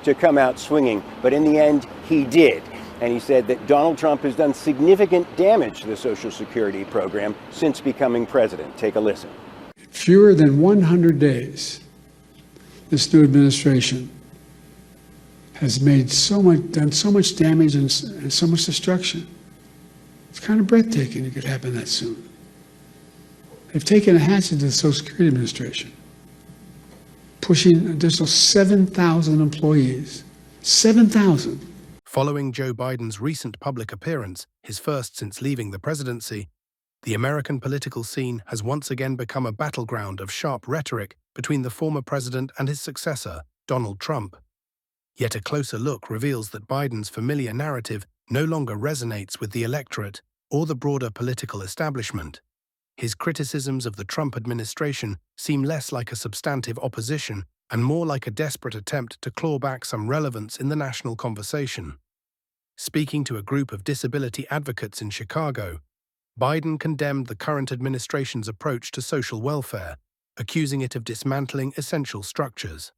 to come out swinging, but in the end, he did. And he said that Donald Trump has done significant damage to the Social Security program since becoming president. Take a listen. Fewer than 100 days, this new administration has done so much damage and so much destruction. It's kind of breathtaking it could happen that soon. They've taken a hatchet to the Social Security Administration, pushing an additional 7,000 employees. 7,000. Following Joe Biden's recent public appearance, his first since leaving the presidency, the American political scene has once again become a battleground of sharp rhetoric between the former president and his successor, Donald Trump. Yet a closer look reveals that Biden's familiar narrative no longer resonates with the electorate or the broader political establishment. His criticisms of the Trump administration seem less like a substantive opposition and more like a desperate attempt to claw back some relevance in the national conversation. Speaking to a group of disability advocates in Chicago, Biden condemned the current administration's approach to social welfare, accusing it of dismantling essential structures.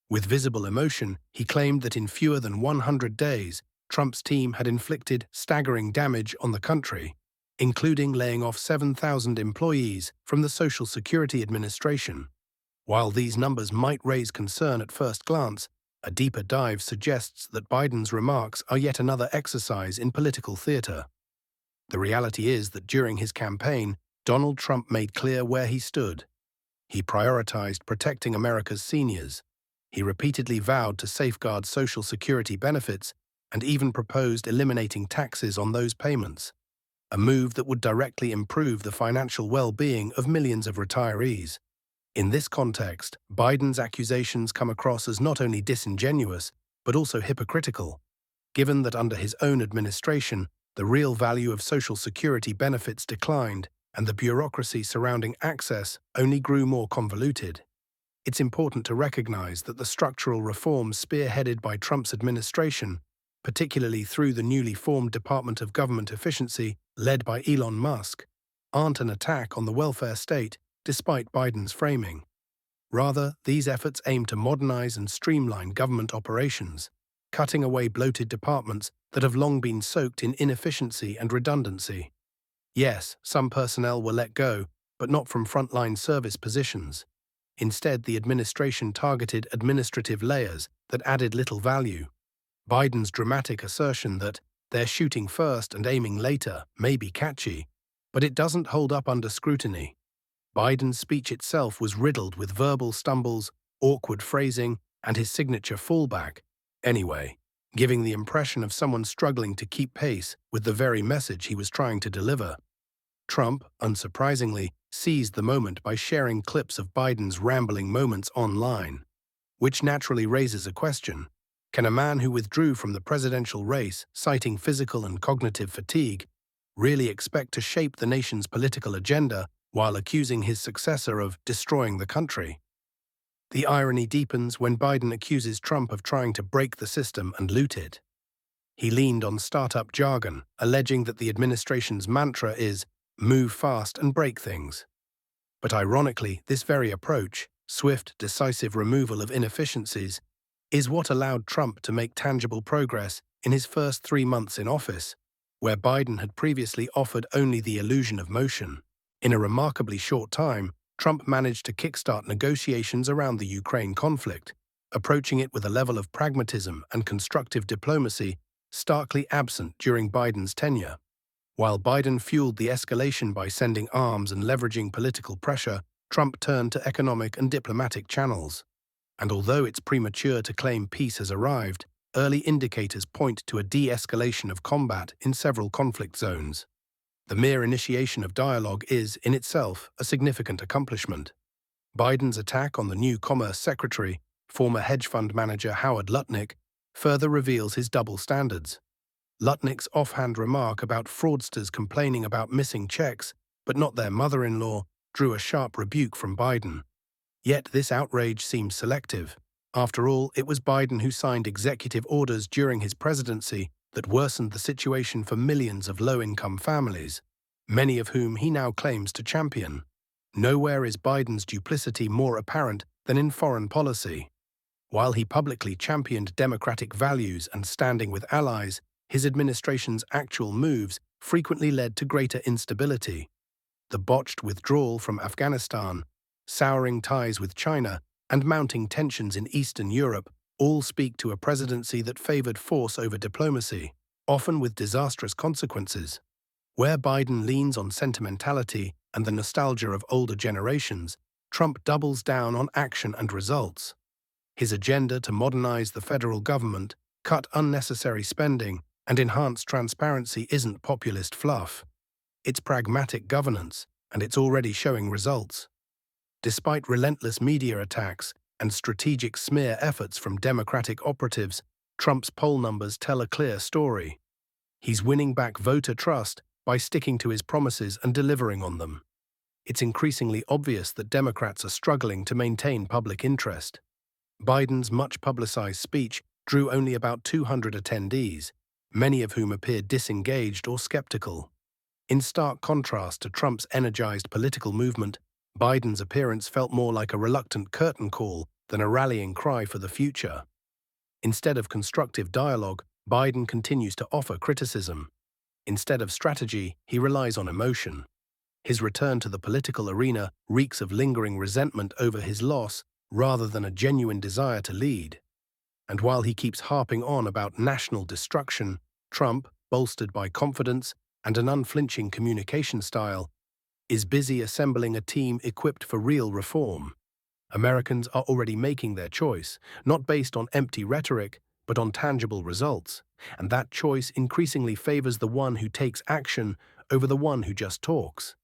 With visible emotion, he claimed that in fewer than 100 days, Trump's team had inflicted staggering damage on the country, including laying off 7,000 employees from the Social Security Administration. While these numbers might raise concern at first glance, a deeper dive suggests that Biden's remarks are yet another exercise in political theater. The reality is that during his campaign, Donald Trump made clear where he stood. He prioritized protecting America's seniors. He repeatedly vowed to safeguard Social Security benefits and even proposed eliminating taxes on those payments, a move that would directly improve the financial well-being of millions of retirees. In this context, Biden's accusations come across as not only disingenuous, but also hypocritical, given that under his own administration, the real value of Social Security benefits declined and the bureaucracy surrounding access only grew more convoluted. It's important to recognize that the structural reforms spearheaded by Trump's administration, particularly through the newly formed Department of Government Efficiency led by Elon Musk, aren't an attack on the welfare state, despite Biden's framing. Rather, these efforts aim to modernize and streamline government operations, cutting away bloated departments that have long been soaked in inefficiency and redundancy. Yes, some personnel were let go, but not from frontline service positions. Instead, the administration targeted administrative layers that added little value. Biden's dramatic assertion that they're shooting first and aiming later may be catchy, but it doesn't hold up under scrutiny. Biden's speech itself was riddled with verbal stumbles, awkward phrasing, and his signature fallback, anyway, giving the impression of someone struggling to keep pace with the very message he was trying to deliver. Trump, unsurprisingly, seized the moment by sharing clips of Biden's rambling moments online, which naturally raises a question. Can a man who withdrew from the presidential race, citing physical and cognitive fatigue, really expect to shape the nation's political agenda while accusing his successor of destroying the country? The irony deepens when Biden accuses Trump of trying to break the system and loot it. He leaned on startup jargon, alleging that the administration's mantra is move fast and break things. But ironically, this very approach, swift, decisive removal of inefficiencies, is what allowed Trump to make tangible progress in his first 3 months in office, where Biden had previously offered only the illusion of motion. In a remarkably short time, Trump managed to kickstart negotiations around the Ukraine conflict, approaching it with a level of pragmatism and constructive diplomacy starkly absent during Biden's tenure. While Biden fueled the escalation by sending arms and leveraging political pressure, Trump turned to economic and diplomatic channels. And although it's premature to claim peace has arrived, early indicators point to a de-escalation of combat in several conflict zones. The mere initiation of dialogue is, in itself, a significant accomplishment. Biden's attack on the new Commerce Secretary, former hedge fund manager Howard Lutnick, further reveals his double standards. Lutnick's offhand remark about fraudsters complaining about missing checks, but not their mother-in-law, drew a sharp rebuke from Biden. Yet this outrage seems selective. After all, it was Biden who signed executive orders during his presidency that worsened the situation for millions of low-income families, many of whom he now claims to champion. Nowhere is Biden's duplicity more apparent than in foreign policy. While he publicly championed democratic values and standing with allies, his administration's actual moves frequently led to greater instability. The botched withdrawal from Afghanistan, souring ties with China, and mounting tensions in Eastern Europe all speak to a presidency that favored force over diplomacy, often with disastrous consequences. Where Biden leans on sentimentality and the nostalgia of older generations, Trump doubles down on action and results. His agenda to modernize the federal government, cut unnecessary spending, and enhance transparency isn't populist fluff. It's pragmatic governance, and it's already showing results. Despite relentless media attacks and strategic smear efforts from Democratic operatives, Trump's poll numbers tell a clear story. He's winning back voter trust by sticking to his promises and delivering on them. It's increasingly obvious that Democrats are struggling to maintain public interest. Biden's much-publicized speech drew only about 200 attendees, many of whom appeared disengaged or skeptical. In stark contrast to Trump's energized political movement, Biden's appearance felt more like a reluctant curtain call than a rallying cry for the future. Instead of constructive dialogue, Biden continues to offer criticism. Instead of strategy, he relies on emotion. His return to the political arena reeks of lingering resentment over his loss rather than a genuine desire to lead. And while he keeps harping on about national destruction, Trump, bolstered by confidence and an unflinching communication style, is busy assembling a team equipped for real reform. Americans are already making their choice, not based on empty rhetoric, but on tangible results, and that choice increasingly favors the one who takes action over the one who just talks.